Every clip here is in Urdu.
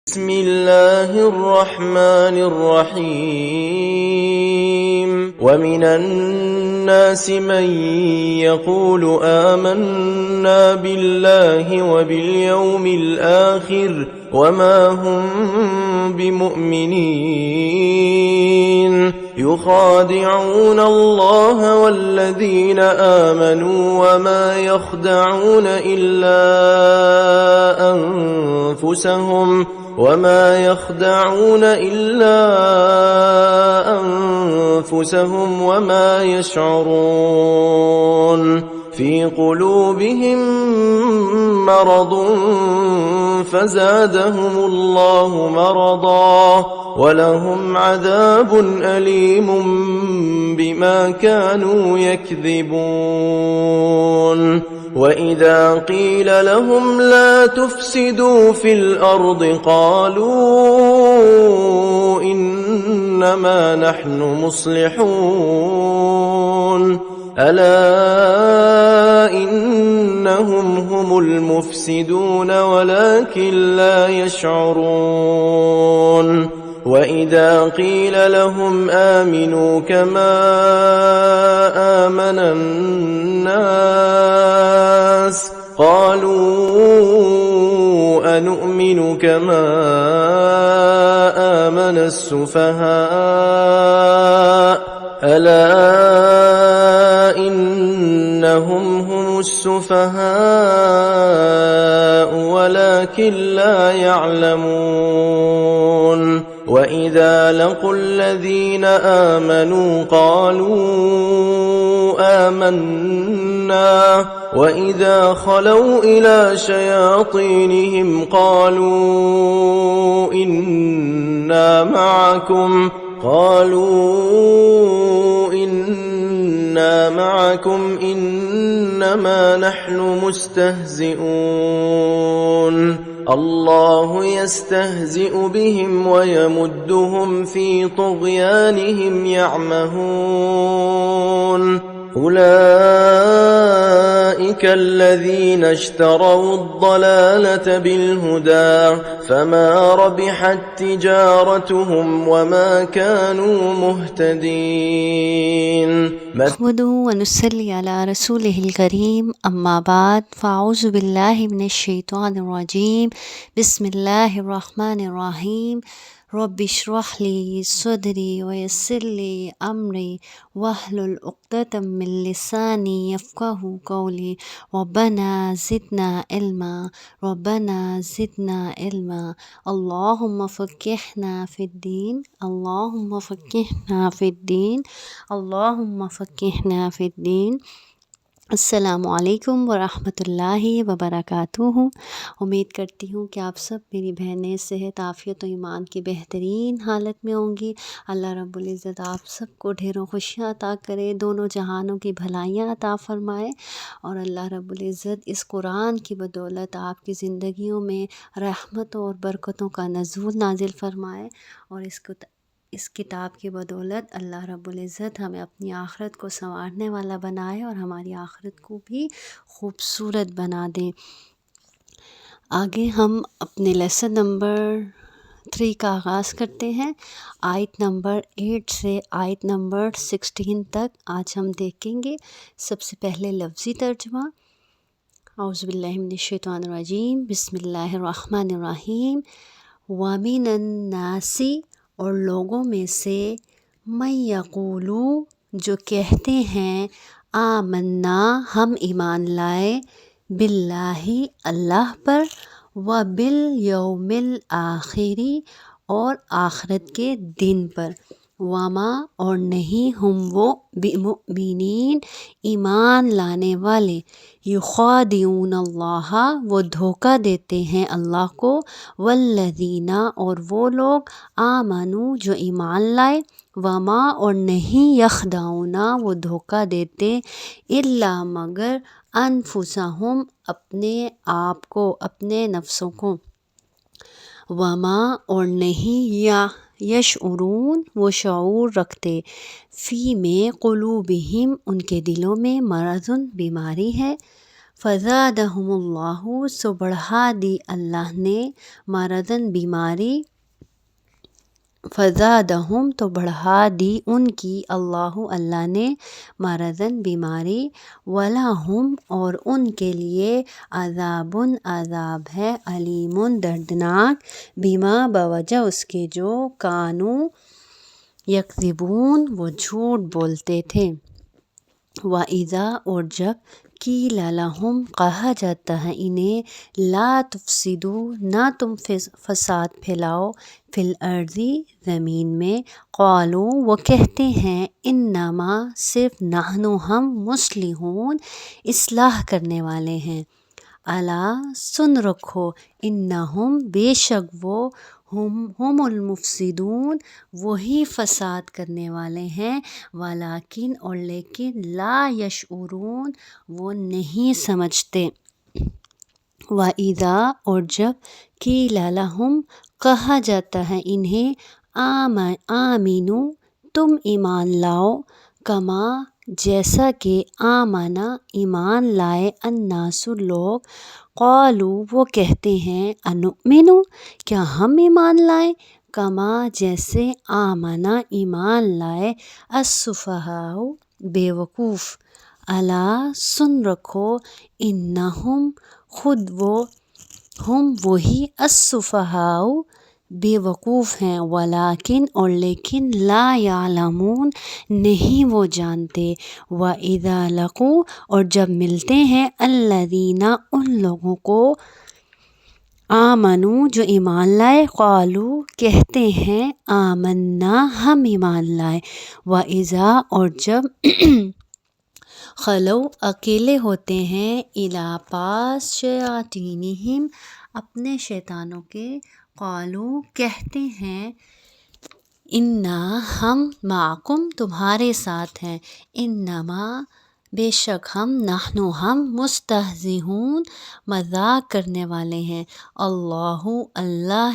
بسم الله الرحمن الرحيم ومن الناس من يقول آمنا بالله وباليوم الآخر وما هم بمؤمنين يخادعون الله والذين آمنوا وما يخدعون إلا أنفسهم وما يشعرون في قلوبهم مرض فزادهم الله مرضا ولهم عذاب أليم بما كانوا يكذبون وإذا قيل لهم لا تفسدوا في الأرض قالوا إنما نحن مصلحون ألا إنهم هم المفسدون ولكن لا يشعرون وإذا قيل لهم آمنوا كما آمن الناس قالوا أنؤمن كما آمن السفهاء ألا إنهم هم السفهاء ولكن لا يعلمون وإذا لقوا الذين آمنوا قالوا آمنا وإذا خلوا إلى شياطينهم قالوا إنا معكم إنما نحن مستهزئون الله يستهزئ بهم ويمدهم في طغيانهم يعمهون أولئك الذين اشتروا الضلالة بالهدى فما ربحت تجارتهم وما كانوا مهتدين. نحمده ونصلي على رسوله الكريم أما بعد فأعوذ بالله من الشيطان الرجيم بسم الله الرحمن الرحيم رب اشرح لي صدري ويسر لي أمري واحلل عقدة من لساني يفقهوا قولي ربنا زدنا علما اللهم فقهنا في الدين. السلام علیکم ورحمۃ اللہ وبرکاتہ. امید کرتی ہوں کہ آپ سب میری بہنیں صحت عافیت و ایمان کی بہترین حالت میں ہوں گی. اللہ رب العزت آپ سب کو ڈھیروں خوشیاں عطا کرے، دونوں جہانوں کی بھلائیاں عطا فرمائے، اور اللہ رب العزت اس قرآن کی بدولت آپ کی زندگیوں میں رحمتوں اور برکتوں کا نزول نازل فرمائے، اور اس کتاب کی بدولت اللہ رب العزت ہمیں اپنی آخرت کو سنوارنے والا بنائے اور ہماری آخرت کو بھی خوبصورت بنا دے. آگے ہم اپنے لیسن نمبر 3 کا آغاز کرتے ہیں. آیت نمبر 8 سے آیت نمبر 16 تک آج ہم دیکھیں گے. سب سے پہلے لفظی ترجمہ. اعوذ باللہ من الشیطان الرجیم بسم اللہ الرحمن الرحیم. وَمِنَ النَّاسِ اور لوگوں میں سے من یقولو جو کہتے ہیں آمنا ہم ایمان لائے باللہ اللہ پر و بالیوم الآخری اور آخرت کے دن پر وما اور نہیں ہم وہ بمؤمنین ایمان لانے والے یخادعون اللہ وہ دھوکہ دیتے ہیں اللہ کو والذین اور وہ لوگ آمنو جو ایمان لائے وما اور نہیں یخدعون وہ دھوکہ دیتے الا مگر انفسہم اپنے آپ کو اپنے نفسوں کو وما اور نہیں یشعرون وہ شعور رکھتے فی میں قلوبہم ان کے دلوں میں مرض بیماری ہے فزادہم اللہ، سو بڑھا دی اللہ نے، مرضاً بیماری، فزادہم تو بڑھا دی ان کی، اللہ نے، مرضاً بیماری، ولہم اور ان کے لیے، عذاب ہے، علیم دردناک، بما بوجہ اس کے جو، کانوا یکذبون وہ جھوٹ بولتے تھے۔ وَإِذَا اور جب، قیل لہم کہا جاتا ہے انہیں، لا تفسدوا نہ تم فساد پھیلاؤ، فی الارض زمین میں، قالوا وہ کہتے ہیں، انما صرف، نحن ہم، مصلحون اصلاح کرنے والے ہیں، الا سن رکھو، انہم بے شک وہ، ہم المفسدون وہی فساد کرنے والے ہیں، ولیکن اور لیکن، لا یشعرون وہ نہیں سمجھتے۔ وَإِذَا اور جب، قیل لہم کہا جاتا ہے انہیں، آمنو تم ایمان لاؤ، کما جیسا کہ، آمنا ایمان لائے، الناس لوگ، قالوا وہ کہتے ہیں، انؤمن کیا ہم ایمان لائیں، کما جیسے، آمنا ایمان لائے، السفہاء بے وقوف، الا سن رکھو، انہم خود وہ، ہم وہی، السفہاء بے وقوف ہیں، ولیکن اور لیکن، لا یعلمون نہیں وہ جانتے۔ وَإِذَا لَقُوا اور جب ملتے ہیں، الذین ان لوگوں کو، آمنوا جو ایمان لائے، قالوا کہتے ہیں، آمنا ہم ایمان لائے، وَإِذَا اور جب، خلو اکیلے ہوتے ہیں، الی پاس، شیاطینہم اپنے شیطانوں کے، قالوا کہتے ہیں، انا ہم، معکم تمہارے ساتھ ہیں، انما بے شک ہم، نحن ہم، مستہزئون مذاق کرنے والے ہیں، اللہ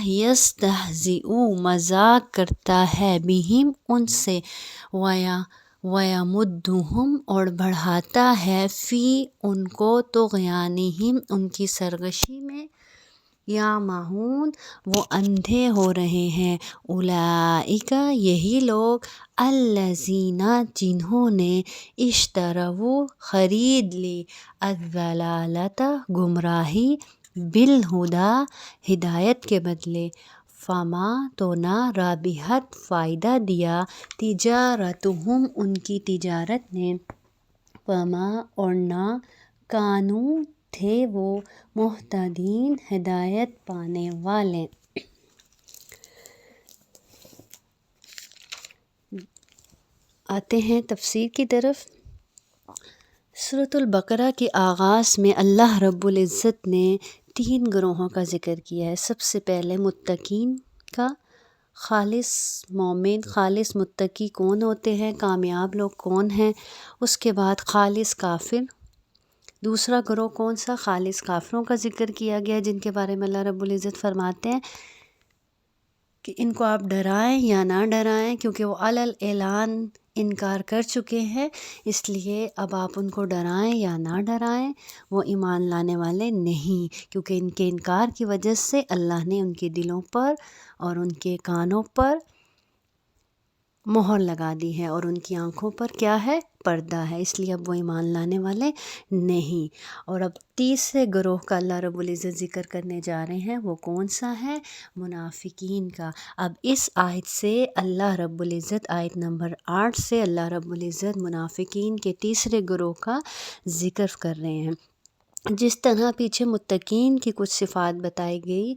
یستہزئ مذاق کرتا ہے، بہم ان سے، ویمدہم اور بڑھاتا ہے، فی ان کو، طغیانہم ان کی سرکشی میں، یعمہون وہ اندھے ہو رہے ہیں، اولئک یہی لوگ، الذین جنہوں نے، اشتروا خرید لی، الضلالۃ گمراہی، بالہدی ہدایت کے بدلے، فما تو نہ، رابحت فائدہ دیا، تجارتہم ان کی تجارت نے، وما اور نہ، کانوا تھے وہ، مہتدین ہدایت پانے والے۔ آتے ہیں تفسیر کی طرف۔ سورۃ البقرہ کے آغاز میں اللہ رب العزت نے 3 گروہوں کا ذکر کیا ہے۔ سب سے پہلے متقین کا، خالص مومن، خالص متقی کون ہوتے ہیں، کامیاب لوگ کون ہیں، اس کے بعد خالص کافر۔ دوسرا گروہ کون سا، خالص کافروں کا ذکر کیا گیا، جن کے بارے میں اللہ رب العزت فرماتے ہیں کہ ان کو آپ ڈرائیں یا نہ ڈرائیں، کیونکہ وہ علی الاعلان انکار کر چکے ہیں، اس لیے اب آپ ان کو ڈرائیں یا نہ ڈرائیں، وہ ایمان لانے والے نہیں، کیونکہ ان کے انکار کی وجہ سے اللہ نے ان کے دلوں پر اور ان کے کانوں پر مہر لگا دی ہے، اور ان کی آنکھوں پر کیا ہے، پردہ ہے، اس لیے اب وہ ایمان لانے والے نہیں۔ اور اب تیسرے گروہ کا اللہ رب العزت ذکر کرنے جا رہے ہیں، وہ کون سا ہے، منافقین کا۔ اب اس آیت سے اللہ رب العزت، آیت نمبر 8 سے اللہ رب العزت منافقین کے تیسرے گروہ کا ذکر کر رہے ہیں۔ جس طرح پیچھے متقین کی کچھ صفات بتائی گئی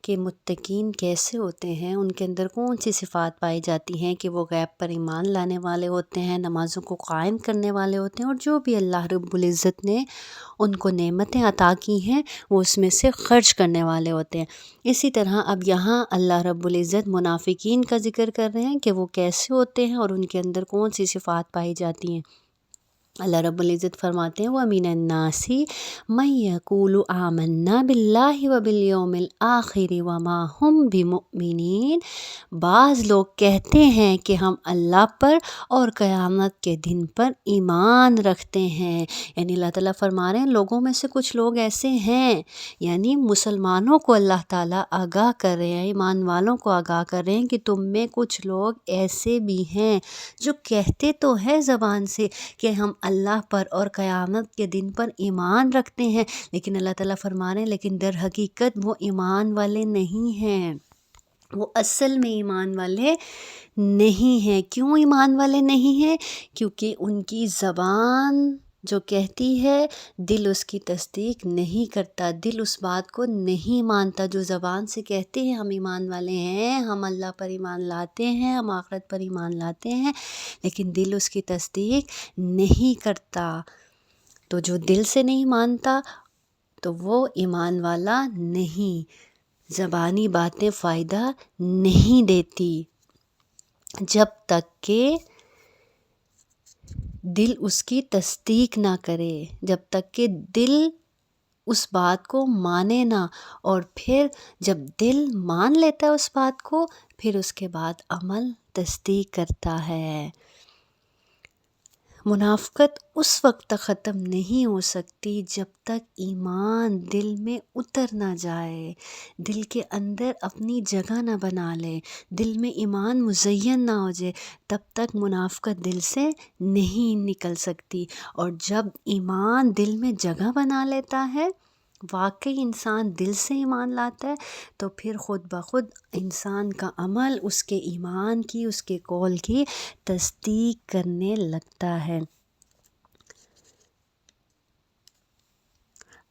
کہ متقین کیسے ہوتے ہیں، ان کے اندر کون سی صفات پائی جاتی ہیں کہ وہ غیب پر ایمان لانے والے ہوتے ہیں، نمازوں کو قائم کرنے والے ہوتے ہیں، اور جو بھی اللہ رب العزت نے ان کو نعمتیں عطا کی ہیں وہ اس میں سے خرچ کرنے والے ہوتے ہیں۔ اسی طرح اب یہاں اللہ رب العزت منافقین کا ذکر کر رہے ہیں کہ وہ کیسے ہوتے ہیں اور ان کے اندر کون سی صفات پائی جاتی ہیں۔ اللہ رب العزت فرماتے ہیں وَمِنَ النَّاسِ مَن يَقُولُ آمَنَّا بِاللَّهِ وَبِالْيَوْمِ الْآخِرِ وَمَا هُمْ بِمُؤْمِنِينَ، بعض لوگ کہتے ہیں کہ ہم اللہ پر اور قیامت کے دن پر ایمان رکھتے ہیں۔ یعنی اللہ تعالیٰ فرما رہے ہیں لوگوں میں سے کچھ لوگ ایسے ہیں، یعنی مسلمانوں کو اللہ تعالیٰ آگاہ کر رہے ہیں، ایمان والوں کو آگاہ کر رہے ہیں کہ تم میں کچھ لوگ ایسے بھی ہیں جو کہتے تو ہے زبان سے کہ ہم اللہ پر اور قیامت کے دن پر ایمان رکھتے ہیں، لیکن اللہ تعالیٰ فرما رہے ہیں لیکن در حقیقت وہ ایمان والے نہیں ہیں، وہ اصل میں ایمان والے نہیں ہیں۔ کیوں ایمان والے نہیں ہیں؟ کیونکہ ان کی زبان جو کہتی ہے دل اس کی تصدیق نہیں کرتا، دل اس بات کو نہیں مانتا۔ جو زبان سے کہتے ہیں ہم ایمان والے ہیں، ہم اللہ پر ایمان لاتے ہیں، ہم آخرت پر ایمان لاتے ہیں، لیکن دل اس کی تصدیق نہیں کرتا۔ تو جو دل سے نہیں مانتا تو وہ ایمان والا نہیں، زبانی باتیں فائدہ نہیں دیتی جب تک کہ دل اس کی تصدیق نہ کرے، جب تک کہ دل اس بات کو مانے نہ، اور پھر جب دل مان لیتا ہے اس بات کو پھر اس کے بعد عمل تصدیق کرتا ہے۔ منافقت اس وقت تک ختم نہیں ہو سکتی جب تک ایمان دل میں اتر نہ جائے، دل کے اندر اپنی جگہ نہ بنا لے، دل میں ایمان مزین نہ ہو جائے، تب تک منافقت دل سے نہیں نکل سکتی۔ اور جب ایمان دل میں جگہ بنا لیتا ہے، واقعی انسان دل سے ایمان لاتا ہے، تو پھر خود بخود انسان کا عمل اس کے ایمان کی، اس کے قول کی تصدیق کرنے لگتا ہے۔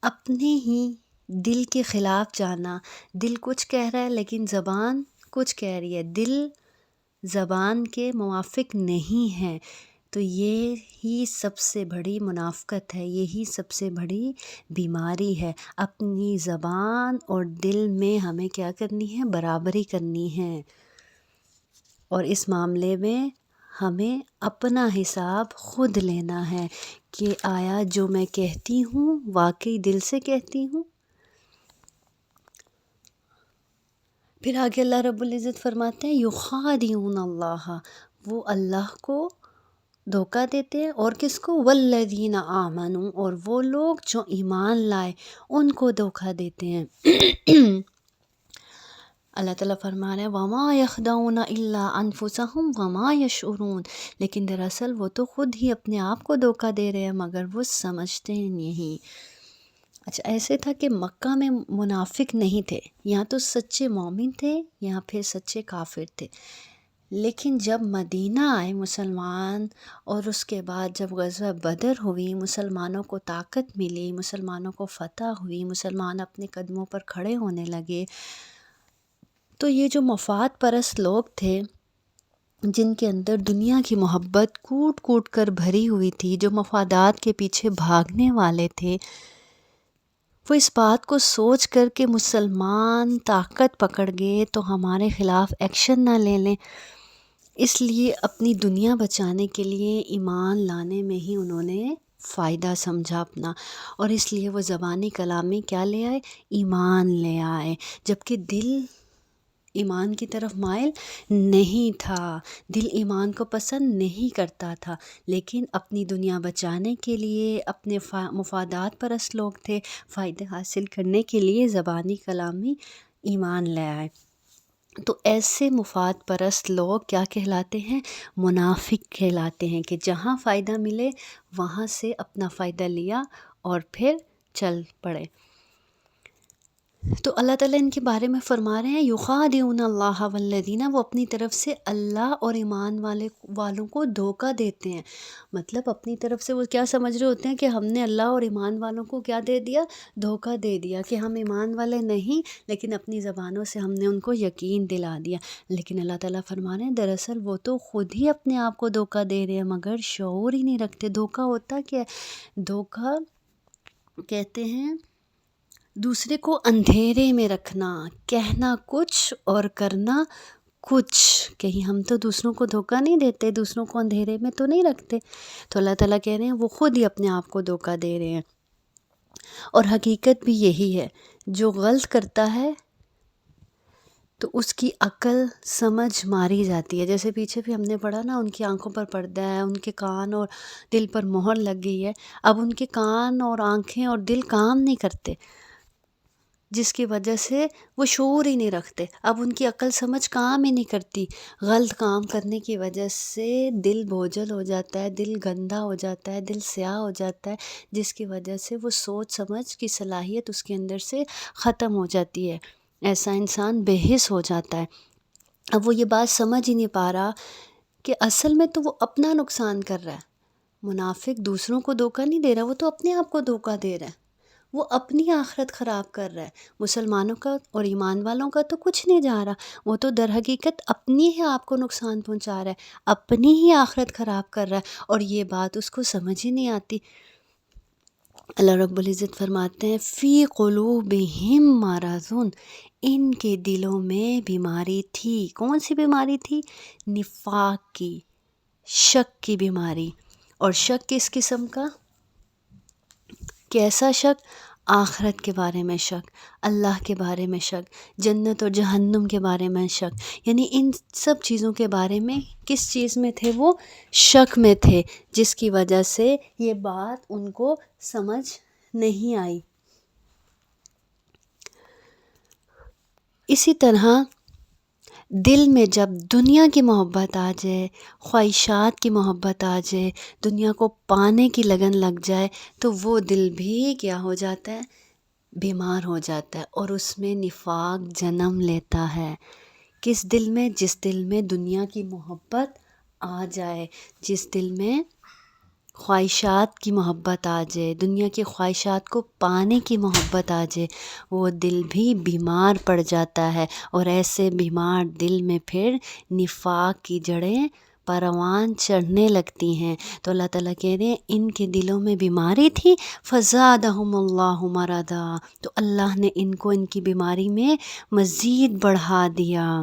اپنے ہی دل کے خلاف جانا، دل کچھ کہہ رہا ہے لیکن زبان کچھ کہہ رہی ہے، دل زبان کے موافق نہیں ہے، تو یہ ہی سب سے بڑی منافقت ہے، یہی سب سے بڑی بیماری ہے۔ اپنی زبان اور دل میں ہمیں کیا کرنی ہے؟ برابری کرنی ہے، اور اس معاملے میں ہمیں اپنا حساب خود لینا ہے کہ آیا جو میں کہتی ہوں واقعی دل سے کہتی ہوں؟ پھر آگے اللہ رب العزت فرماتے ہیں یخادعون اللہ، وہ اللہ کو دھوکہ دیتے ہیں، اور کس کو؟ والذین آمنوا، اور وہ لوگ جو ایمان لائے ان کو دھوکہ دیتے ہیں۔ اللہ تعالیٰ فرما رہے ہیں وَمَا يَخْدَعُونَ إِلَّا أَنفُسَهُمْ وَمَا يَشْعُرُونَ، لیکن دراصل وہ تو خود ہی اپنے آپ کو دھوکہ دے رہے ہیں مگر وہ سمجھتے نہیں۔ اچھا، ایسے تھا کہ مکہ میں منافق نہیں تھے، یہاں تو سچے مومن تھے، یہاں پھر سچے کافر تھے، لیکن جب مدینہ آئے مسلمان، اور اس کے بعد جب غزوہ بدر ہوئی، مسلمانوں کو طاقت ملی، مسلمانوں کو فتح ہوئی، مسلمان اپنے قدموں پر کھڑے ہونے لگے، تو یہ جو مفاد پرست لوگ تھے جن کے اندر دنیا کی محبت کوٹ کوٹ کر بھری ہوئی تھی، جو مفادات کے پیچھے بھاگنے والے تھے، وہ اس بات کو سوچ کر کہ مسلمان طاقت پکڑ گئے تو ہمارے خلاف ایکشن نہ لے لیں، اس لیے اپنی دنیا بچانے کے لیے ایمان لانے میں ہی انہوں نے فائدہ سمجھا اپنا، اور اس لیے وہ زبانی کلامی کیا لے آئے؟ ایمان لے آئے، جبکہ دل ایمان کی طرف مائل نہیں تھا، دل ایمان کو پسند نہیں کرتا تھا، لیکن اپنی دنیا بچانے کے لیے، اپنے مفادات پرست لوگ تھے، فائدے حاصل کرنے کے لیے زبانی کلامی ایمان لے آئے۔ تو ایسے مفاد پرست لوگ کیا کہلاتے ہیں؟ منافق کہلاتے ہیں، کہ جہاں فائدہ ملے وہاں سے اپنا فائدہ لیا اور پھر چل پڑے۔ تو اللہ تعالیٰ ان کے بارے میں فرما رہے ہیں یخادعون اللہ والذین، وہ اپنی طرف سے اللہ اور ایمان والوں کو دھوکہ دیتے ہیں، مطلب اپنی طرف سے وہ کیا سمجھ رہے ہوتے ہیں کہ ہم نے اللہ اور ایمان والوں کو کیا دے دیا؟ دھوکہ دے دیا، کہ ہم ایمان والے نہیں، لیکن اپنی زبانوں سے ہم نے ان کو یقین دلا دیا۔ لیکن اللہ تعالیٰ فرما رہے ہیں دراصل وہ تو خود ہی اپنے آپ کو دھوکہ دے رہے ہیں مگر شعور ہی نہیں رکھتے۔ دھوکہ ہوتا کیا ہے؟ دھوکہ کہتے ہیں دوسرے کو اندھیرے میں رکھنا، کہنا کچھ اور کرنا کچھ، کہیں ہم تو دوسروں کو دھوکہ نہیں دیتے، دوسروں کو اندھیرے میں تو نہیں رکھتے. تو اللہ تعالیٰ کہہ رہے ہیں وہ خود ہی اپنے آپ کو دھوکہ دے رہے ہیں. اور حقیقت بھی یہی ہے، جو غلط کرتا ہے تو اس کی عقل سمجھ ماری جاتی ہے. جیسے پیچھے بھی ہم نے پڑھا نا، ان کی آنکھوں پر پردہ ہے، ان کے کان اور دل پر مہر لگ گئی ہے. اب ان کے کان اور آنکھیں اور دل کام نہیں کرتے، جس کی وجہ سے وہ شعور ہی نہیں رکھتے. اب ان کی عقل سمجھ کام ہی نہیں کرتی. غلط کام کرنے کی وجہ سے دل بوجھل ہو جاتا ہے، دل گندا ہو جاتا ہے، دل سیاہ ہو جاتا ہے، جس کی وجہ سے وہ سوچ سمجھ کی صلاحیت اس کے اندر سے ختم ہو جاتی ہے. ایسا انسان بے حس ہو جاتا ہے. اب وہ یہ بات سمجھ ہی نہیں پا رہا کہ اصل میں تو وہ اپنا نقصان کر رہا ہے. منافق دوسروں کو دھوکہ نہیں دے رہا، وہ تو اپنے آپ کو دھوکہ دے رہا ہے. وہ اپنی آخرت خراب کر رہا ہے. مسلمانوں کا اور ایمان والوں کا تو کچھ نہیں جا رہا، وہ تو در حقیقت اپنی ہی آپ کو نقصان پہنچا رہا ہے، اپنی ہی آخرت خراب کر رہا ہے، اور یہ بات اس کو سمجھ ہی نہیں آتی. اللہ رب العزت فرماتے ہیں فی قلوبہم مرض، ان کے دلوں میں بیماری تھی. کون سی بیماری تھی؟ نفاق کی، شک کی بیماری. اور شک کس قسم کا؟ کیسا شک؟ آخرت کے بارے میں شک، اللہ کے بارے میں شک، جنت اور جہنم کے بارے میں شک. یعنی ان سب چیزوں کے بارے میں کس چیز میں تھے؟ وہ شک میں تھے، جس کی وجہ سے یہ بات ان کو سمجھ نہیں آئی. اسی طرح دل میں جب دنیا کی محبت آ جائے، خواہشات کی محبت آ جائے، دنیا کو پانے کی لگن لگ جائے، تو وہ دل بھی کیا ہو جاتا ہے؟ بیمار ہو جاتا ہے، اور اس میں نفاق جنم لیتا ہے. کس دل میں؟ جس دل میں دنیا کی محبت آ جائے، جس دل میں خواہشات کی محبت آ جائے، دنیا کی خواہشات کو پانے کی محبت آ جائے، وہ دل بھی بیمار پڑ جاتا ہے. اور ایسے بیمار دل میں پھر نفاق کی جڑیں پروان چڑھنے لگتی ہیں. تو اللہ تعالیٰ کہہ رہے ہیں ان کے دلوں میں بیماری تھی، فزادہم اللہ مرضا، تو اللہ نے ان کو ان کی بیماری میں مزید بڑھا دیا.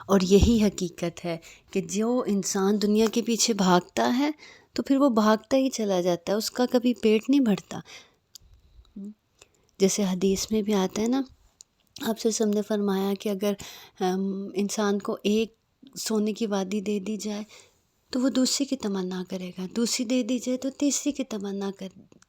اور یہی حقیقت ہے کہ جو انسان دنیا کے پیچھے بھاگتا ہے تو پھر وہ بھاگتا ہی چلا جاتا ہے، اس کا کبھی پیٹ نہیں بھرتا. جیسے حدیث میں بھی آتا ہے نا، آپ سے ہم نے فرمایا کہ اگر انسان کو ایک سونے کی وادی دے دی جائے تو وہ دوسری کی تمنا کرے گا، دوسری دے دی جائے تو تیسری کی تمنا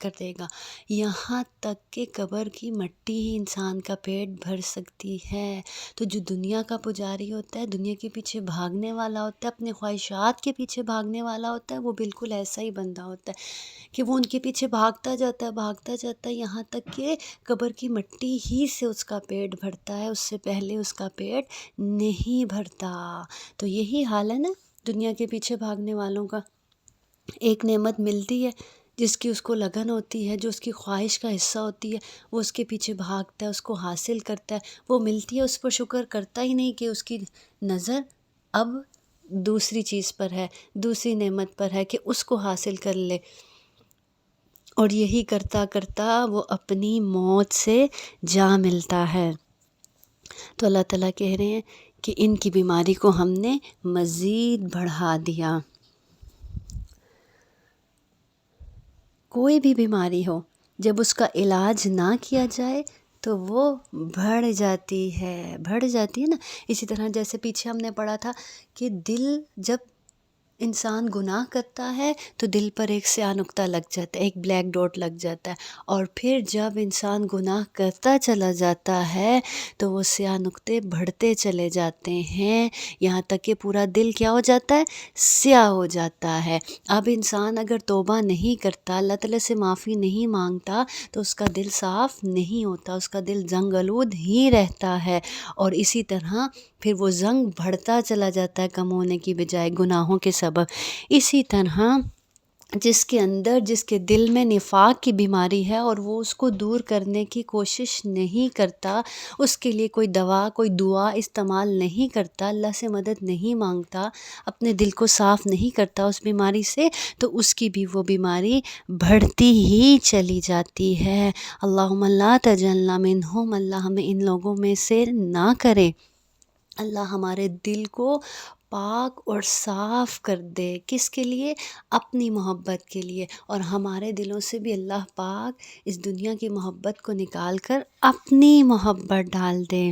کرے گا، یہاں تک کہ قبر کی مٹی ہی انسان کا پیٹ بھر سکتی ہے. تو جو دنیا کا پجاری ہوتا ہے، دنیا کے پیچھے بھاگنے والا ہوتا ہے، اپنے خواہشات کے پیچھے بھاگنے والا ہوتا ہے، وہ بالکل ایسا ہی بندہ ہوتا ہے کہ وہ ان کے پیچھے بھاگتا جاتا ہے یہاں تک کہ قبر کی مٹی ہی سے اس کا پیٹ بھرتا ہے، اس سے پہلے اس کا پیٹ نہیں بھرتا. تو یہی حال ہے نا دنیا کے پیچھے بھاگنے والوں کا. ایک نعمت ملتی ہے جس کی اس کو لگن ہوتی ہے، جو اس کی خواہش کا حصہ ہوتی ہے، وہ اس کے پیچھے بھاگتا ہے، اس کو حاصل کرتا ہے. وہ ملتی ہے، اس پر شکر کرتا ہی نہیں کہ اس کی نظر اب دوسری چیز پر ہے، دوسری نعمت پر ہے کہ اس کو حاصل کر لے. اور یہی کرتا کرتا وہ اپنی موت سے جا ملتا ہے. تو اللہ تعالیٰ کہہ رہے ہیں کہ ان کی بیماری کو ہم نے مزید بڑھا دیا. کوئی بھی بیماری ہو، جب اس کا علاج نہ کیا جائے تو وہ بڑھ جاتی ہے نا. اسی طرح جیسے پیچھے ہم نے پڑھا تھا کہ دل جب انسان گناہ کرتا ہے تو دل پر ایک سیاہ نقطہ لگ جاتا ہے، ایک بلیک ڈاٹ لگ جاتا ہے، اور پھر جب انسان گناہ کرتا چلا جاتا ہے تو وہ سیاہ نقطے بڑھتے چلے جاتے ہیں، یہاں تک کہ پورا دل کیا ہو جاتا ہے؟ سیاہ ہو جاتا ہے. اب انسان اگر توبہ نہیں کرتا، اللہ تعالیٰ سے معافی نہیں مانگتا، تو اس کا دل صاف نہیں ہوتا، اس کا دل زنگ آلود ہی رہتا ہے. اور اسی طرح پھر وہ زنگ بڑھتا چلا جاتا ہے کم ہونے کی بجائے گناہوں کے سبب. اسی طرح جس کے دل میں نفاق کی بیماری ہے اور وہ اس کو دور کرنے کی کوشش نہیں کرتا، اس کے لیے کوئی دعا استعمال نہیں کرتا، اللہ سے مدد نہیں مانگتا، اپنے دل کو صاف نہیں کرتا اس بیماری سے، تو اس کی بھی وہ بیماری بڑھتی ہی چلی جاتی ہے. اللہم لا تجعلنا منہم، اللہ ہمیں ان لوگوں میں سے نہ کرے. اللہ ہمارے دل کو پاک اور صاف کر دے، کس کے لیے؟ اپنی محبت کے لیے، اور ہمارے دلوں سے بھی اللہ پاک اس دنیا کی محبت کو نکال کر اپنی محبت ڈال دے۔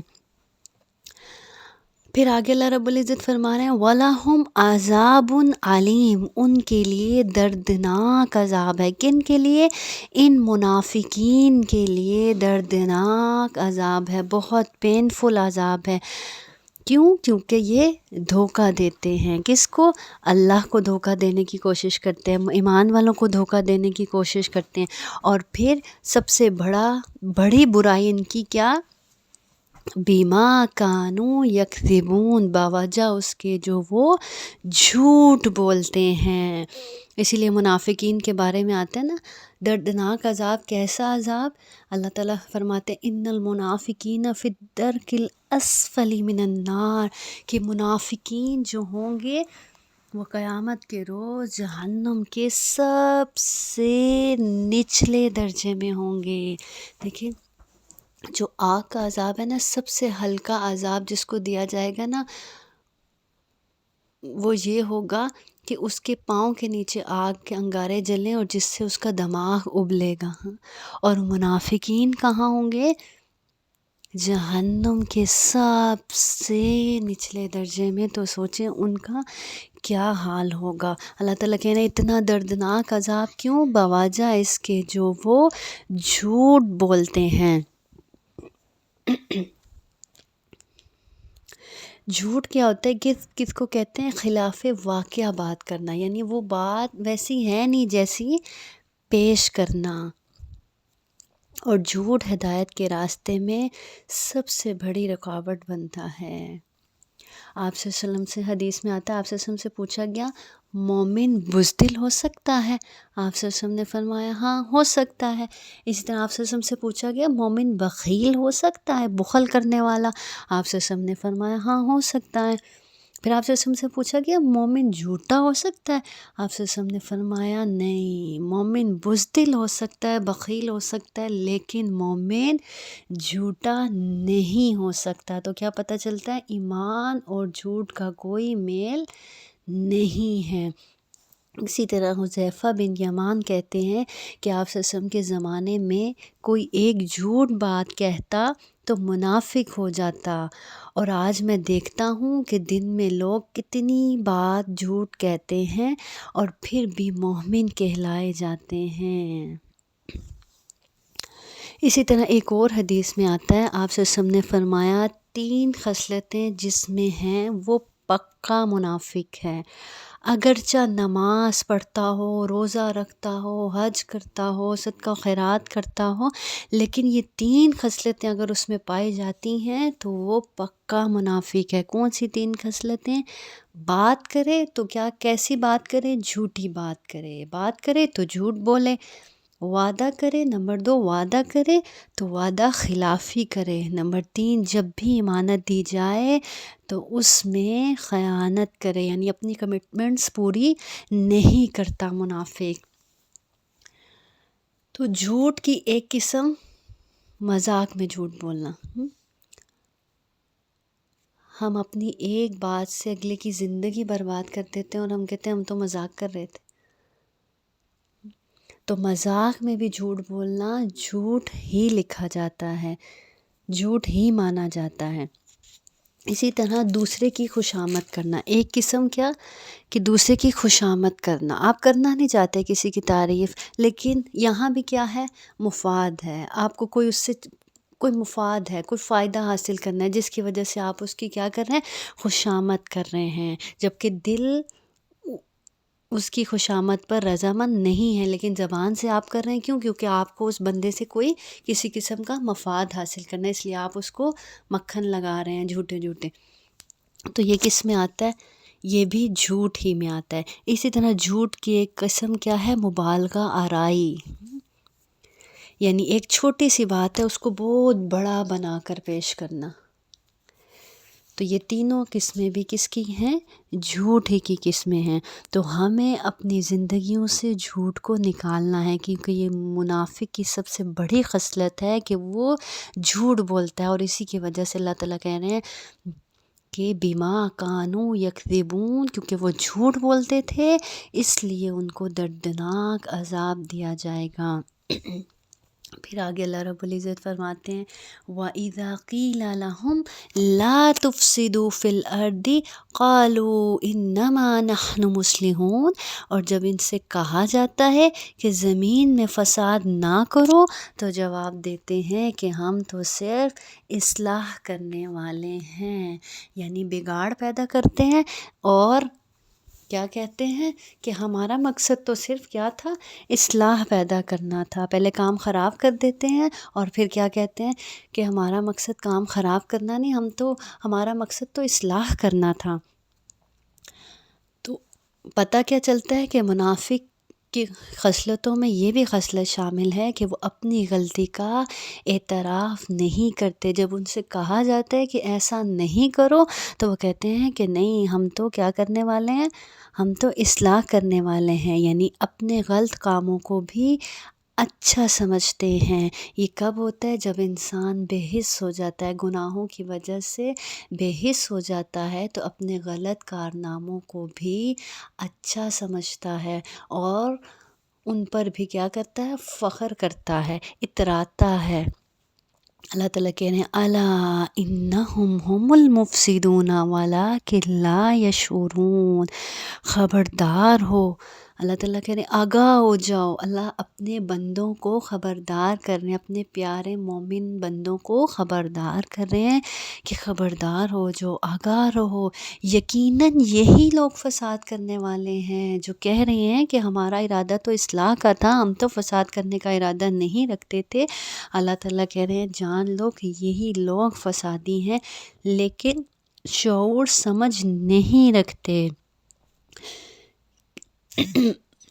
پھر آگے اللہ رب العزت فرما رہے ہیں وَلَهُمْ عَذَابٌ عَلِيمٌ، ان کے لیے دردناک عذاب ہے۔ کن کے لیے؟ ان منافقین کے لیے دردناک عذاب ہے، بہت پینفل عذاب ہے۔ کیوں؟ کیونکہ یہ دھوکہ دیتے ہیں، کس کو؟ اللہ کو دھوکہ دینے کی کوشش کرتے ہیں، ایمان والوں کو دھوکہ دینے کی کوشش کرتے ہیں، اور پھر سب سے بڑی برائی ان کی کیا؟ بیما کانوا یکذبون، باوجہ اس کے جو وہ جھوٹ بولتے ہیں۔ اسی لیے منافقین کے بارے میں آتا ہے نا دردناک عذاب۔ کیسا عذاب؟ اللہ تعالیٰ فرماتے ہیں ان المنافقین فی الدرک الاسفل من النار، کہ منافقین جو ہوں گے وہ قیامت کے روز جہنم کے سب سے نچلے درجے میں ہوں گے۔ دیکھیں جو آگ کا عذاب ہے نا، سب سے ہلکا عذاب جس کو دیا جائے گا نا، وہ یہ ہوگا کہ اس کے پاؤں کے نیچے آگ کے انگارے جلیں اور جس سے اس کا دماغ ابلے گا۔ اور منافقین کہاں ہوں گے؟ جہنم کے سب سے نچلے درجے میں۔ تو سوچیں ان کا کیا حال ہوگا۔ اللہ تعالیٰ کہہ رہے ہیں اتنا دردناک عذاب کیوں؟ بوجہ اس کے جو وہ جھوٹ بولتے ہیں۔ جھوٹ کیا ہوتا ہے؟ کس کو کہتے ہیں؟ خلاف واقعہ بات کرنا، یعنی وہ بات ویسی ہے نہیں جیسی پیش کرنا۔ اور جھوٹ ہدایت کے راستے میں سب سے بڑی رکاوٹ بنتا ہے۔ آپ صلی اللہ علیہ وسلم سے حدیث میں آتا ہے، آپ صلی اللہ علیہ وسلم سے پوچھا گیا مومن بزدل ہو سکتا ہے؟ آپ صلی اللہ علیہ وسلم نے فرمایا ہاں ہو سکتا ہے۔ اسی طرح آپ صلی اللہ علیہ وسلم سے پوچھا گیا مومن بخیل ہو سکتا ہے، بخل کرنے والا؟ آپ صلی اللہ علیہ وسلم نے فرمایا ہاں ہو سکتا ہے۔ پھر آپ صلی اللہ علیہ وسلم سے پوچھا گیا مومن جھوٹا ہو سکتا ہے؟ آپ صلی اللہ علیہ وسلم نے فرمایا نہیں، مومن بزدل ہو سکتا ہے، بخیل ہو سکتا ہے، لیکن مومن جھوٹا نہیں ہو سکتا۔ تو کیا پتہ چلتا ہے؟ ایمان اور جھوٹ کا کوئی میل نہیں ہے۔ اسی طرح حذیفہ بن یمان کہتے ہیں کہ آپ صلی اللہ علیہ وسلم کے زمانے میں کوئی ایک جھوٹ بات کہتا تو منافق ہو جاتا، اور آج میں دیکھتا ہوں کہ دن میں لوگ کتنی بات جھوٹ کہتے ہیں اور پھر بھی مومن کہلائے جاتے ہیں۔ اسی طرح ایک اور حدیث میں آتا ہے آپ صلی اللہ علیہ وسلم نے فرمایا 3 خصلتیں جس میں ہیں وہ پکا منافق ہے، اگرچہ نماز پڑھتا ہو، روزہ رکھتا ہو، حج کرتا ہو، صدقہ خیرات کرتا ہو، لیکن یہ 3 خصلتیں اگر اس میں پائی جاتی ہیں تو وہ پکا منافق ہے۔ کون سی 3 خصلتیں؟ بات کرے تو کیسی بات کرے؟ جھوٹی بات کرے، بات کرے تو جھوٹ بولے، وعدہ کرے، نمبر 2 وعدہ کرے تو وعدہ خلافی کرے، نمبر 3 جب بھی امانت دی جائے تو اس میں خیانت کرے، یعنی اپنی کمٹمنٹس پوری نہیں کرتا منافق۔ تو جھوٹ کی ایک قسم مذاق میں جھوٹ بولنا، ہم اپنی ایک بات سے اگلے کی زندگی برباد کر دیتے ہیں اور ہم کہتے ہیں ہم تو مذاق کر رہے تھے۔ تو مذاق میں بھی جھوٹ بولنا جھوٹ ہی لکھا جاتا ہے، جھوٹ ہی مانا جاتا ہے۔ اسی طرح دوسرے کی خوشامد کرنا، ایک قسم کیا کہ دوسرے کی خوشامد کرنا، آپ کرنا نہیں چاہتے کسی کی تعریف، لیکن یہاں بھی کیا ہے؟ مفاد ہے، آپ کو کوئی اس سے کوئی مفاد ہے، کوئی فائدہ حاصل کرنا ہے جس کی وجہ سے آپ اس کی کیا کر رہے ہیں؟ خوشامد کر رہے ہیں، جبکہ دل اس کی خوشامد پر رضامند نہیں ہے، لیکن زبان سے آپ کر رہے ہیں۔ کیوں؟ کیونکہ آپ کو اس بندے سے کوئی کسی قسم کا مفاد حاصل کرنا ہے، اس لیے آپ اس کو مکھن لگا رہے ہیں جھوٹے جھوٹے۔ تو یہ کس میں آتا ہے؟ یہ بھی جھوٹ ہی میں آتا ہے۔ اسی طرح جھوٹ کی ایک قسم کیا ہے؟ مبالغہ آرائی، یعنی ایک چھوٹی سی بات ہے اس کو بہت بڑا بنا کر پیش کرنا۔ تو یہ تینوں قسمیں بھی کس کی ہیں؟ جھوٹ ہی کی قسمیں ہیں۔ تو ہمیں اپنی زندگیوں سے جھوٹ کو نکالنا ہے، کیونکہ یہ منافق کی سب سے بڑی خصلت ہے کہ وہ جھوٹ بولتا ہے، اور اسی کی وجہ سے اللہ تعالیٰ کہہ رہے ہیں کہ بما کانوا یکذبون، کیونکہ وہ جھوٹ بولتے تھے اس لیے ان کو دردناک عذاب دیا جائے گا۔ پھر آگے اللہ رب العزت فرماتے ہیں وَإِذَا قِيلَ لَهُمْ لَا تُفْسِدُوا فِي الْأَرْضِ قَالُوا إِنَّمَا نَحْنُ مُصْلِحُونَ، اور جب ان سے کہا جاتا ہے کہ زمین میں فساد نہ کرو تو جواب دیتے ہیں کہ ہم تو صرف اصلاح کرنے والے ہیں، یعنی بگاڑ پیدا کرتے ہیں اور کیا کہتے ہیں کہ ہمارا مقصد تو صرف کیا تھا، اصلاح پیدا کرنا تھا۔ پہلے کام خراب کر دیتے ہیں اور پھر کیا کہتے ہیں کہ ہمارا مقصد کام خراب کرنا نہیں، ہمارا مقصد تو اصلاح کرنا تھا۔ تو پتہ کیا چلتا ہے کہ منافق کی خصلتوں میں یہ بھی خصلت شامل ہے کہ وہ اپنی غلطی کا اعتراف نہیں کرتے۔ جب ان سے کہا جاتا ہے کہ ایسا نہیں کرو تو وہ کہتے ہیں کہ نہیں، ہم تو کیا کرنے والے ہیں، ہم تو اصلاح کرنے والے ہیں، یعنی اپنے غلط کاموں کو بھی اچھا سمجھتے ہیں۔ یہ کب ہوتا ہے؟ جب انسان بے حس ہو جاتا ہے، گناہوں کی وجہ سے بے حس ہو جاتا ہے تو اپنے غلط کارناموں کو بھی اچھا سمجھتا ہے اور ان پر بھی کیا کرتا ہے، فخر کرتا ہے، اتراتا ہے۔ اللہ تعالیٰ کہہ رہے ہیں الا انہم هم المفسدون ولکن لا یشعرون، خبردار ہو، اللہ تعالیٰ کہہ رہے ہیں آگاہ ہو جاؤ۔ اللہ اپنے بندوں کو خبردار کر رہے ہیں، اپنے پیارے مومن بندوں کو خبردار کر رہے ہیں کہ خبردار ہو جو، آگاہ رہو، یقیناً یہی لوگ فساد کرنے والے ہیں جو کہہ رہے ہیں کہ ہمارا ارادہ تو اصلاح کا تھا، ہم تو فساد کرنے کا ارادہ نہیں رکھتے تھے۔ اللہ تعالیٰ کہہ رہے ہیں جان لو کہ یہی لوگ فسادی ہیں لیکن شعور سمجھ نہیں رکھتے،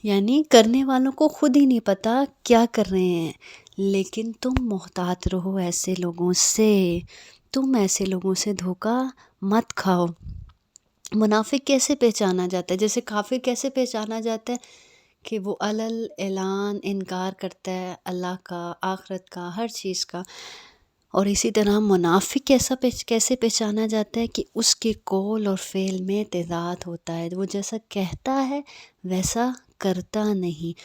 یعنی کرنے والوں کو خود ہی نہیں پتہ کیا کر رہے ہیں۔ لیکن تم محتاط رہو ایسے لوگوں سے، تم ایسے لوگوں سے دھوکہ مت کھاؤ۔ منافق کیسے پہچانا جاتا ہے؟ جیسے کافر کیسے پہچانا جاتا ہے کہ وہ علل اعلان انکار کرتا ہے اللہ کا، آخرت کا، ہر چیز کا، اور اسی طرح منافق کیسے پہچانا جاتا ہے کہ اس کے قول اور فعل میں تضاد ہوتا ہے، وہ جیسا کہتا ہے ویسا کرتا نہیں۔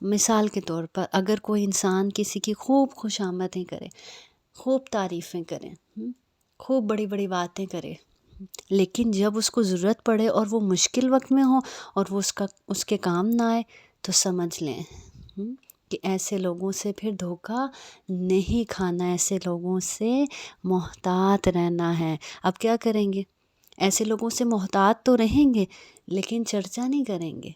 مثال کے طور پر اگر کوئی انسان کسی کی خوب خوش آمدیں کرے، خوب تعریفیں کرے، خوب بڑی بڑی باتیں کرے، لیکن جب اس کو ضرورت پڑے اور وہ مشکل وقت میں ہو اور وہ اس کے کام نہ آئے تو سمجھ لیں کہ ایسے لوگوں سے پھر دھوکہ نہیں کھانا، ایسے لوگوں سے محتاط رہنا ہے۔ اب کیا کریں گے؟ ایسے لوگوں سے محتاط تو رہیں گے لیکن چرچا نہیں کریں گے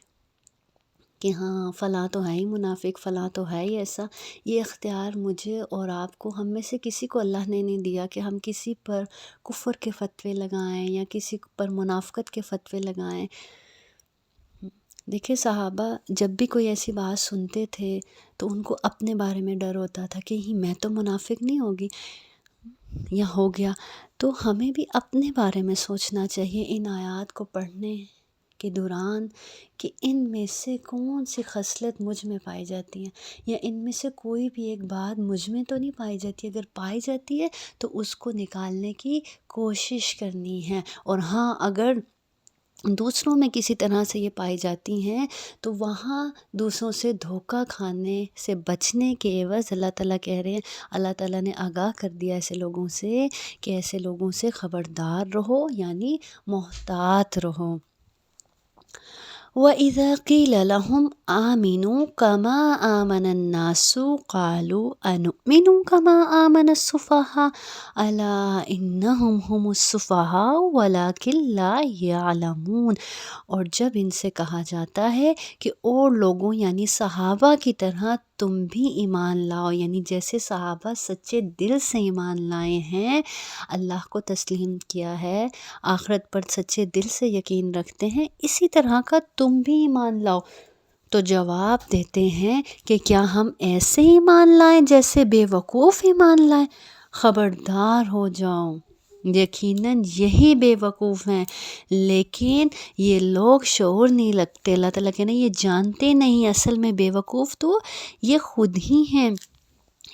کہ ہاں فلاں تو ہے ہی منافق، فلاں تو ہے ہی ایسا۔ یہ اختیار مجھے اور آپ کو، ہم میں سے کسی کو اللہ نے نہیں دیا کہ ہم کسی پر کفر کے فتوے لگائیں یا کسی پر منافقت کے فتوے لگائیں۔ دیکھیں صحابہ جب بھی کوئی ایسی بات سنتے تھے تو ان کو اپنے بارے میں ڈر ہوتا تھا کہ میں تو منافق نہیں ہوگی یا ہو گیا۔ تو ہمیں بھی اپنے بارے میں سوچنا چاہیے ان آیات کو پڑھنے کے دوران کہ ان میں سے کون سی خصلت مجھ میں پائی جاتی ہیں، یا ان میں سے کوئی بھی ایک بات مجھ میں تو نہیں پائی جاتی۔ اگر پائی جاتی ہے تو اس کو نکالنے کی کوشش کرنی ہے، اور ہاں اگر دوسروں میں کسی طرح سے یہ پائی جاتی ہیں تو وہاں دوسروں سے دھوکہ کھانے سے بچنے کے عوض اللہ تعالیٰ کہہ رہے ہیں، اللہ تعالیٰ نے آگاہ کر دیا ایسے لوگوں سے کہ ایسے لوگوں سے خبردار رہو، یعنی محتاط رہو۔ وَإِذَا قِيلَ لَهُمْ آمِنُوا كَمَا آمَنَ النَّاسُ قَالُوا أَنُؤْمِنُ كَمَا آمَنَ السُّفَهَاءُ أَلَا إِنَّهُمْ هُمُ السُّفَهَاءُ وَلَكِنْ لَا يَعْلَمُونَ، اور جب ان سے کہا جاتا ہے کہ اور لوگوں یعنی صحابہ کی طرح تم بھی ایمان لاؤ، یعنی جیسے صحابہ سچے دل سے ایمان لائے ہیں، اللہ کو تسلیم کیا ہے، آخرت پر سچے دل سے یقین رکھتے ہیں، اسی طرح کا تم بھی ایمان لاؤ۔ تو جواب دیتے ہیں کہ کیا ہم ایسے ایمان لائیں جیسے بے وقوف ایمان لائیں؟ خبردار ہو جاؤ، یقیناً یہی بے وقوف ہیں، لیکن یہ لوگ شعور نہیں رکھتے۔ اللہ تعالیٰ کہنا یہ جانتے نہیں، اصل میں بے وقوف تو یہ خود ہی ہیں۔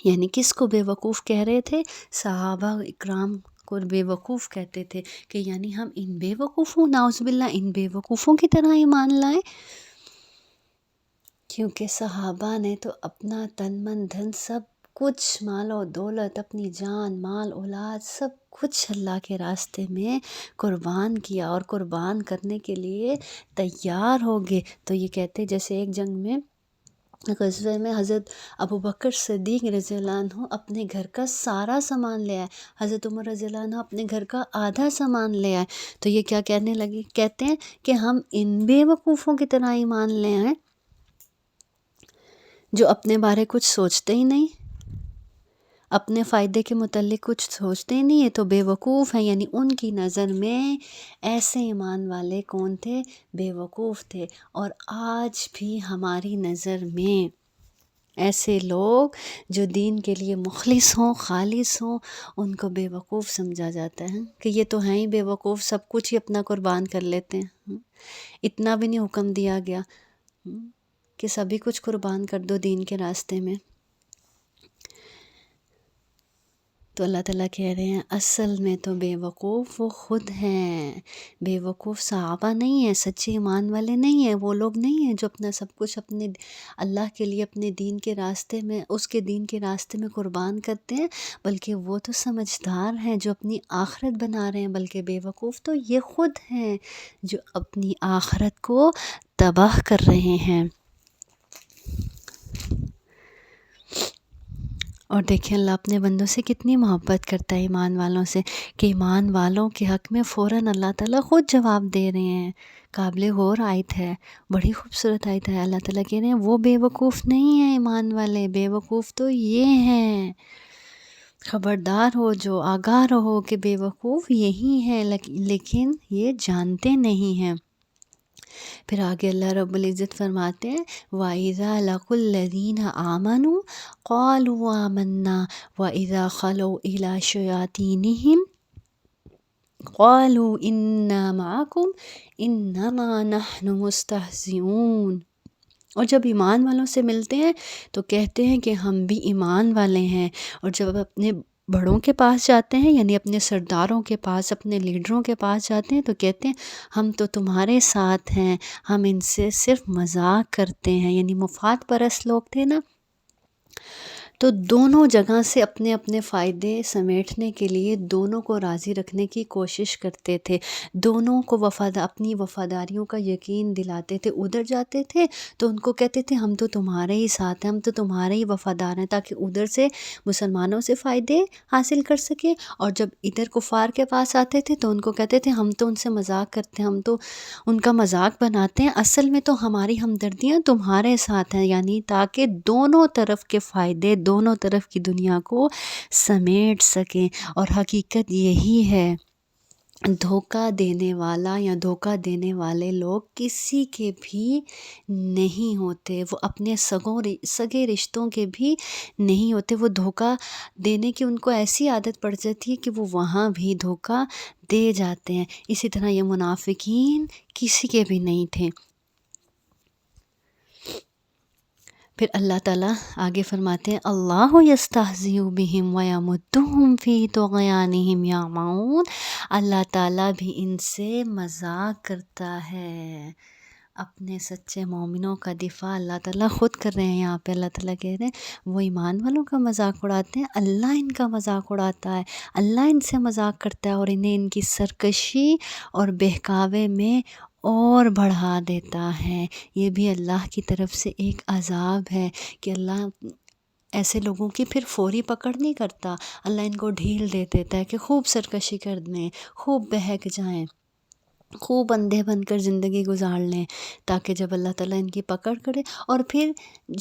یعنی کس کو بے وقوف کہہ رہے تھے؟ صحابہ اکرام کو بے وقوف کہتے تھے کہ یعنی ہم ان بے وقوفوں، نعوذ باللہ، ان بے وقوفوں کی طرح ایمان لائیں، کیونکہ صحابہ نے تو اپنا تن من دھن سب کچھ، مال و دولت، اپنی جان مال اولاد سب کچھ اللہ کے راستے میں قربان کیا اور قربان کرنے کے لیے تیار ہو گئے۔ تو یہ کہتے جیسے ایک جنگ میں، غزوے میں حضرت ابوبکر صدیق رضی اللہ عنہ اپنے گھر کا سارا سامان لے آئے، حضرت عمر رضی اللہ عنہ اپنے گھر کا آدھا سامان لے آئے۔ تو یہ کیا کہنے لگے، کہتے ہیں کہ ہم ان بے وقوفوں کی طرح ایمان لے آئیں جو اپنے بارے کچھ سوچتے ہی نہیں، اپنے فائدے کے متعلق کچھ سوچتے ہی نہیں ہے، تو بے وقوف ہیں۔ یعنی ان کی نظر میں ایسے ایمان والے کون تھے؟ بے وقوف تھے۔ اور آج بھی ہماری نظر میں ایسے لوگ جو دین کے لیے مخلص ہوں، خالص ہوں، ان کو بے وقوف سمجھا جاتا ہے کہ یہ تو ہیں ہی بے وقوف، سب کچھ ہی اپنا قربان کر لیتے ہیں۔ اتنا بھی نہیں حکم دیا گیا کہ سبھی کچھ قربان کر دو دین کے راستے میں۔ تو اللہ تعالیٰ کہہ رہے ہیں اصل میں تو بے وقوف وہ خود ہیں، بے وقوف صحابہ نہیں ہیں، سچے ایمان والے نہیں ہیں، وہ لوگ نہیں ہیں جو اپنا سب کچھ اپنے اللہ کے لیے، اپنے دین کے راستے میں، اس کے دین کے راستے میں قربان کرتے ہیں، بلکہ وہ تو سمجھدار ہیں جو اپنی آخرت بنا رہے ہیں، بلکہ بے وقوف تو یہ خود ہیں جو اپنی آخرت کو تباہ کر رہے ہیں۔ اور دیکھیں اللہ اپنے بندوں سے کتنی محبت کرتا ہے، ایمان والوں سے، کہ ایمان والوں کے حق میں فوراً اللہ تعالیٰ خود جواب دے رہے ہیں۔ قابل غور آیت ہے، بڑی خوبصورت آیت ہے۔ اللہ تعالیٰ کہہ رہے ہیں وہ بے وقوف نہیں ہیں ایمان والے، بے وقوف تو یہ ہیں۔ خبردار ہو جو، آگاہ رہو کہ بے وقوف یہی ہیں، لیکن یہ جانتے نہیں ہیں۔ پھر آگے اللہ رب العزت فرماتے ہیں وَإِذَا لَقُوا الَّذِينَ آمَنُوا قَالُوا آمَنَّا وَإِذَا خَلَوْا إِلَىٰ شَيَاطِينِهِمْ قَالُوا إِنَّا مَعَكُمْ إِنَّمَا نَحْنُ مُسْتَهْزِئُونَ۔ اور جب ایمان والوں سے ملتے ہیں تو کہتے ہیں کہ ہم بھی ایمان والے ہیں، اور جب اپنے بڑوں کے پاس جاتے ہیں، یعنی اپنے سرداروں کے پاس، اپنے لیڈروں کے پاس جاتے ہیں، تو کہتے ہیں ہم تو تمہارے ساتھ ہیں، ہم ان سے صرف مذاق کرتے ہیں۔ یعنی مفاد پرست لوگ تھے نا، تو دونوں جگہ سے اپنے اپنے فائدے سمیٹنے کے لیے دونوں کو راضی رکھنے کی کوشش کرتے تھے، دونوں کو اپنی وفاداریوں کا یقین دلاتے تھے۔ ادھر جاتے تھے تو ان کو کہتے تھے ہم تو تمہارے ہی ساتھ ہیں، ہم تو تمہارے ہی وفادار ہیں، تاکہ ادھر سے مسلمانوں سے فائدے حاصل کر سکے۔ اور جب ادھر کفار کے پاس آتے تھے تو ان کو کہتے تھے ہم تو ان سے مذاق کرتے ہیں، ہم تو ان کا مذاق بناتے ہیں، اصل میں تو ہماری ہمدردیاں تمہارے ساتھ ہیں، یعنی تاکہ دونوں طرف کے فائدے، دونوں طرف کی دنیا کو سمیٹ سکیں۔ اور حقیقت یہی ہے، دھوکہ دینے والا یا دھوکہ دینے والے لوگ کسی کے بھی نہیں ہوتے، وہ اپنے سگے رشتوں کے بھی نہیں ہوتے، وہ دھوکہ دینے کی ان کو ایسی عادت پڑ جاتی ہے کہ وہ وہاں بھی دھوکہ دے جاتے ہیں۔ اسی طرح یہ منافقین کسی کے بھی نہیں تھے۔ پھر اللہ تعالیٰ آگے فرماتے ہیں اللہ یستہزئ بہم ویمدہم فی طغیانہم یعمہون۔ اللہ تعالیٰ بھی ان سے مذاق کرتا ہے۔ اپنے سچے مومنوں کا دفاع اللہ تعالیٰ خود کر رہے ہیں یہاں پہ۔ اللہ تعالیٰ کہہ رہے ہیں وہ ایمان والوں کا مذاق اڑاتے ہیں، اللہ ان کا مذاق اڑاتا ہے، اللہ ان سے مذاق کرتا ہے، اور انہیں ان کی سرکشی اور بہکاوے میں اور بڑھا دیتا ہے۔ یہ بھی اللہ کی طرف سے ایک عذاب ہے کہ اللہ ایسے لوگوں کی پھر فوری پکڑ نہیں کرتا، اللہ ان کو ڈھیل دے دیتا ہے کہ خوب سرکشی کر دیں، خوب بہک جائیں، خوب اندھے بن کر زندگی گزار لیں، تاکہ جب اللہ تعالیٰ ان کی پکڑ کرے، اور پھر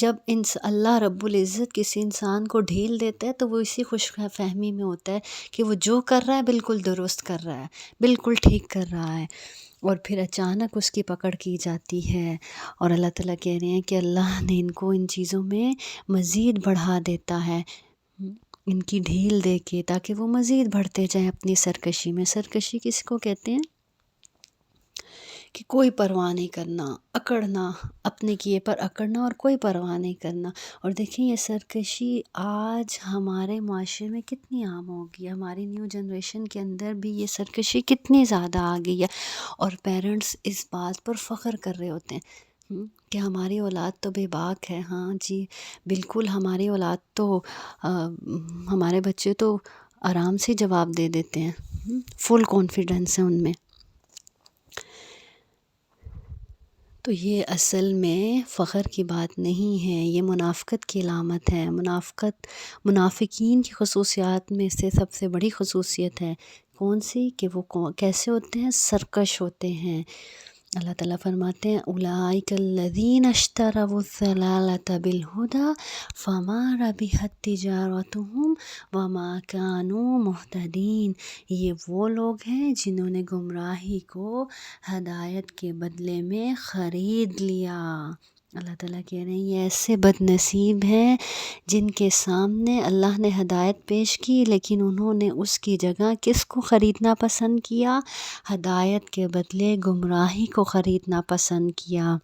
جب اللہ رب العزت کسی انسان کو ڈھیل دیتا ہے تو وہ اسی خوش فہمی میں ہوتا ہے کہ وہ جو کر رہا ہے بالکل درست کر رہا ہے، بالکل ٹھیک کر رہا ہے، اور پھر اچانک اس کی پکڑ کی جاتی ہے۔ اور اللہ تعالیٰ کہہ رہے ہیں کہ اللہ نے ان کو ان چیزوں میں مزید بڑھا دیتا ہے، ان کی ڈھیل دے کے، تاکہ وہ مزید بڑھتے جائیں اپنی سرکشی میں۔ سرکشی کس کو کہتے ہیں؟ کہ کوئی پرواہ نہیں کرنا، اکڑنا، اپنے کیے پر اکڑنا اور کوئی پرواہ نہیں کرنا۔ اور دیکھیں یہ سرکشی آج ہمارے معاشرے میں کتنی عام ہو گئی ہے، ہماری نیو جنریشن کے اندر بھی یہ سرکشی کتنی زیادہ آ گئی ہے، اور پیرنٹس اس بات پر فخر کر رہے ہوتے ہیں کہ ہماری اولاد تو بے باک ہے۔ ہاں جی بالکل، ہماری اولاد تو ہمارے بچے تو آرام سے جواب دے دیتے ہیں، فل کانفیڈنس ہے ان میں۔ تو یہ اصل میں فخر کی بات نہیں ہے، یہ منافقت کی علامت ہے۔ منافقین کی خصوصیات میں سے سب سے بڑی خصوصیت ہے کون سی؟ کہ وہ کیسے ہوتے ہیں؟ سرکش ہوتے ہیں۔ اللہ تعالیٰ فرماتے ہیں اولئک الذین اشتروا الضلالۃ بالہدی فما ربحت تجارتہم وما کانوا مہتدین۔ یہ وہ لوگ ہیں جنہوں نے گمراہی کو ہدایت کے بدلے میں خرید لیا۔ اللہ تعالیٰ کہہ رہے ہیں یہ ایسے بد نصیب ہیں جن کے سامنے اللہ نے ہدایت پیش کی، لیکن انہوں نے اس کی جگہ کس کو خریدنا پسند کیا؟ ہدایت کے بدلے گمراہی کو خریدنا پسند کیا۔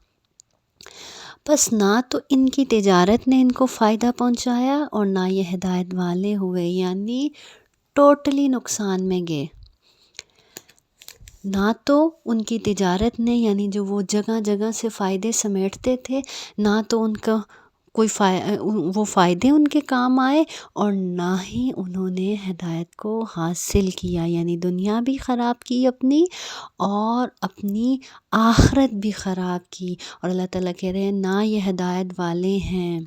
بس نہ تو ان کی تجارت نے ان کو فائدہ پہنچایا اور نہ یہ ہدایت والے ہوئے، یعنی ٹوٹلی نقصان میں گئے۔ نہ تو ان کی تجارت نے، یعنی جو وہ جگہ جگہ سے فائدے سمیٹتے تھے، نہ تو ان کا کوئی وہ فائدے ان کے کام آئے، اور نہ ہی انہوں نے ہدایت کو حاصل کیا، یعنی دنیا بھی خراب کی اپنی اور اپنی آخرت بھی خراب کی۔ اور اللہ تعالیٰ کہہ رہے ہیں نہ یہ ہدایت والے ہیں۔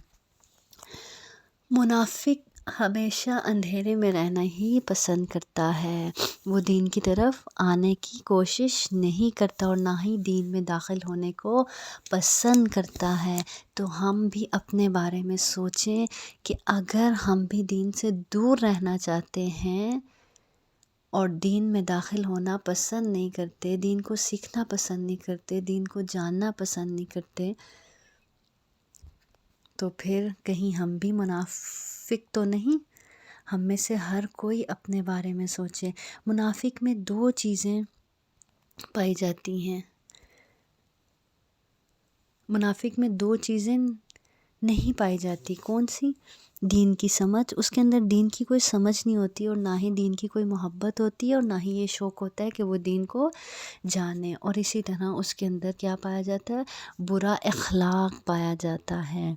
منافق ہمیشہ اندھیرے میں رہنا ہی پسند کرتا ہے، وہ دین کی طرف آنے کی کوشش نہیں کرتا اور نہ ہی دین میں داخل ہونے کو پسند کرتا ہے۔ تو ہم بھی اپنے بارے میں سوچیں کہ اگر ہم بھی دین سے دور رہنا چاہتے ہیں اور دین میں داخل ہونا پسند نہیں کرتے، دین کو سیکھنا پسند نہیں کرتے، دین کو جاننا پسند نہیں کرتے، تو پھر کہیں ہم بھی منافق تو نہیں؟ ہم میں سے ہر کوئی اپنے بارے میں سوچے۔ منافق میں دو چیزیں پائی جاتی ہیں، منافق میں دو چیزیں نہیں پائی جاتی۔ کون سی؟ دین کی سمجھ، اس کے اندر دین کی کوئی سمجھ نہیں ہوتی، اور نہ ہی دین کی کوئی محبت ہوتی ہے، اور نہ ہی یہ شوق ہوتا ہے کہ وہ دین کو جانے۔ اور اسی طرح اس کے اندر کیا پایا جاتا ہے؟ برا اخلاق پایا جاتا ہے۔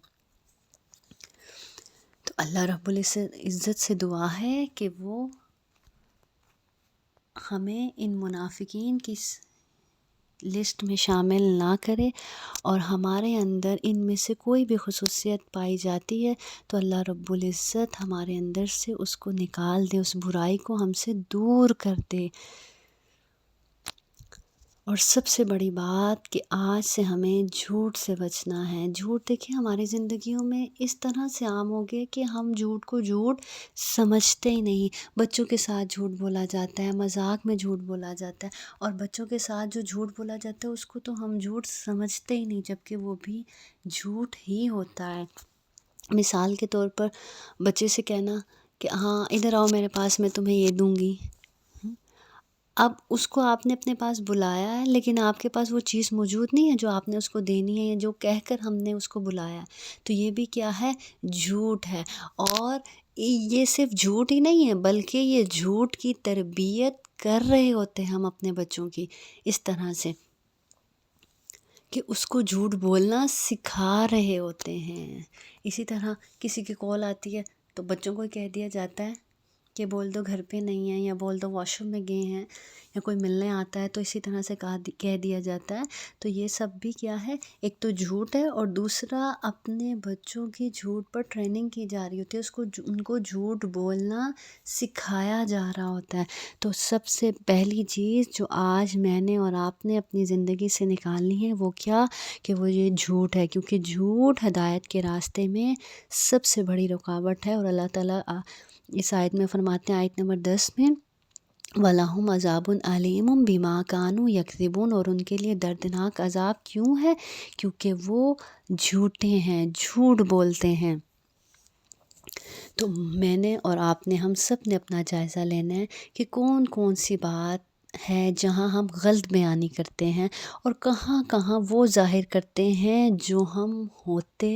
تو اللہ رب العزت سے دعا ہے کہ وہ ہمیں ان منافقین کی لسٹ میں شامل نہ کرے، اور ہمارے اندر ان میں سے کوئی بھی خصوصیت پائی جاتی ہے تو اللہ رب العزت ہمارے اندر سے اس کو نکال دے، اس برائی کو ہم سے دور کر دے۔ اور سب سے بڑی بات کہ آج سے ہمیں جھوٹ سے بچنا ہے۔ جھوٹ دیکھیں ہماری زندگیوں میں اس طرح سے عام ہو گئے کہ ہم جھوٹ کو جھوٹ سمجھتے ہی نہیں۔ بچوں کے ساتھ جھوٹ بولا جاتا ہے، مذاق میں جھوٹ بولا جاتا ہے، اور بچوں کے ساتھ جو جھوٹ بولا جاتا ہے اس کو تو ہم جھوٹ سمجھتے ہی نہیں، جبکہ وہ بھی جھوٹ ہی ہوتا ہے۔ مثال کے طور پر بچے سے کہنا کہ ہاں ادھر آؤ میرے پاس، میں تمہیں یہ دوں گی۔ اب اس کو آپ نے اپنے پاس بلایا ہے، لیکن آپ کے پاس وہ چیز موجود نہیں ہے جو آپ نے اس کو دینی ہے، یا جو کہہ کر ہم نے اس کو بلایا ہے، تو یہ بھی کیا ہے؟ جھوٹ ہے۔ اور یہ صرف جھوٹ ہی نہیں ہے، بلکہ یہ جھوٹ کی تربیت کر رہے ہوتے ہیں ہم اپنے بچوں کی، اس طرح سے کہ اس کو جھوٹ بولنا سکھا رہے ہوتے ہیں۔ اسی طرح کسی کی کال آتی ہے تو بچوں کو کہہ دیا جاتا ہے کہ بول دو گھر پہ نہیں ہیں، یا بول دو واش روم میں گئے ہیں، یا کوئی ملنے آتا ہے تو اسی طرح سے کہہ دیا جاتا ہے۔ تو یہ سب بھی کیا ہے؟ ایک تو جھوٹ ہے، اور دوسرا اپنے بچوں کی جھوٹ پر ٹریننگ کی جا رہی ہوتی ہے، ان کو جھوٹ بولنا سکھایا جا رہا ہوتا ہے۔ تو سب سے پہلی چیز جو آج میں نے اور آپ نے اپنی زندگی سے نکالنی ہے وہ کیا؟ کہ وہ یہ جھوٹ ہے، کیونکہ جھوٹ ہدایت کے راستے میں سب سے بڑی رکاوٹ ہے۔ اور اللہ تعالیٰ اس آیت میں فرماتے ہیں، آیت نمبر 10 میں وَلَهُمْ عَذَابٌ أَلِيمٌ بِمَا كَانُوا يَكْذِبُونَ، اور ان کے لیے دردناک عذاب کیوں ہے؟ کیونکہ وہ جھوٹے ہیں، جھوٹ بولتے ہیں۔ تو میں نے اور آپ نے، ہم سب نے اپنا جائزہ لینا ہے کہ کون کون سی بات ہے جہاں ہم غلط بیانی کرتے ہیں، اور کہاں کہاں وہ ظاہر کرتے ہیں جو ہم ہوتے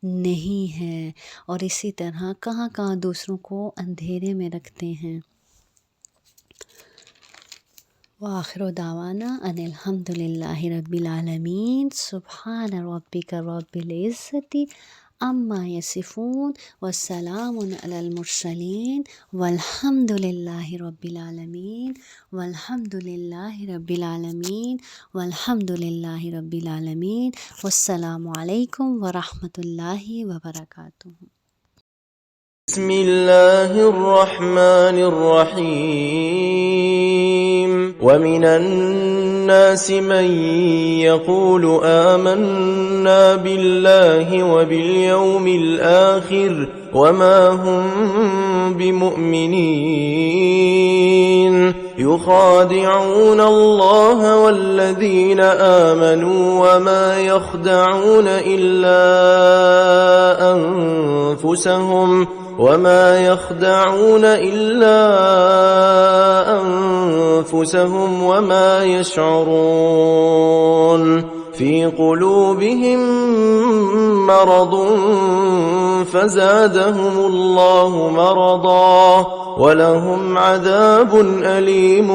نہیں ہیں، اور اسی طرح کہاں کہاں دوسروں کو اندھیرے میں رکھتے ہیں۔ وآخر دعوانا ان الحمد للہ رب العالمین۔ سبحان ربک رب العزت عما یصفون والسلام علی المرسلین والحمد للہ رب العالمین والحمد للہ رب العالمین والحمد للہ رب العالمین۔ والسلام علیکم ورحمۃ اللہ وبرکاتہ۔ بسم اللہ الرحمن الرحیم۔ ومن الناس من يقول آمنا بالله وباليوم الآخر وما هم بمؤمنين يخادعون الله والذين آمنوا وما يخدعون إلا أنفسهم وما يشعرون في قلوبهم مرض فزادهم الله مرضا ولهم عذاب أليم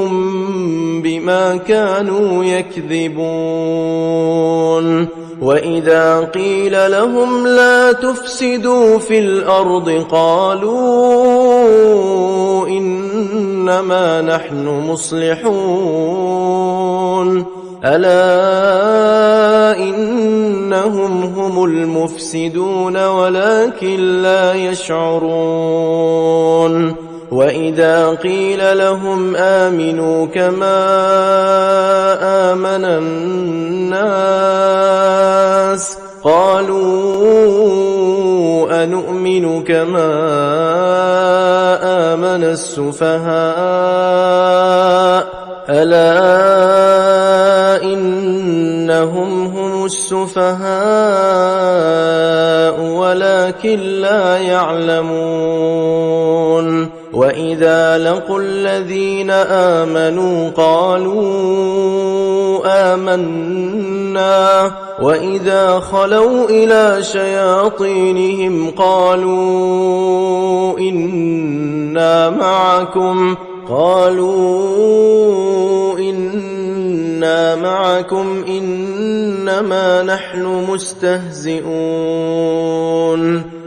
بما كانوا يكذبون وإذا قيل لهم لا تفسدوا في الأرض قالوا إنما نحن مصلحون ألا إنهم هم المفسدون ولكن لا يشعرون وإذا قيل لهم آمنوا كما آمن الناس قالوا أنؤمن كما آمن السفهاء ألا إنهم هم السفهاء ولكن لا يعلمون وإذا لقوا الذين آمنوا قالوا آمنا وإذا خلوا إلى شياطينهم قالوا إنا معكم إنما نحن مستهزئون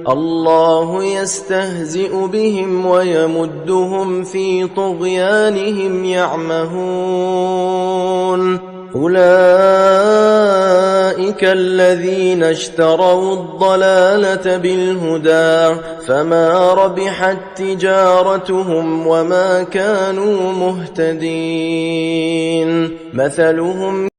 الله يستهزئ بهم ويمدهم في طغيانهم يعمهون أولئك الذين اشتروا الضلالة بالهدى فما ربحت تجارتهم وما كانوا مهتدين مثلهم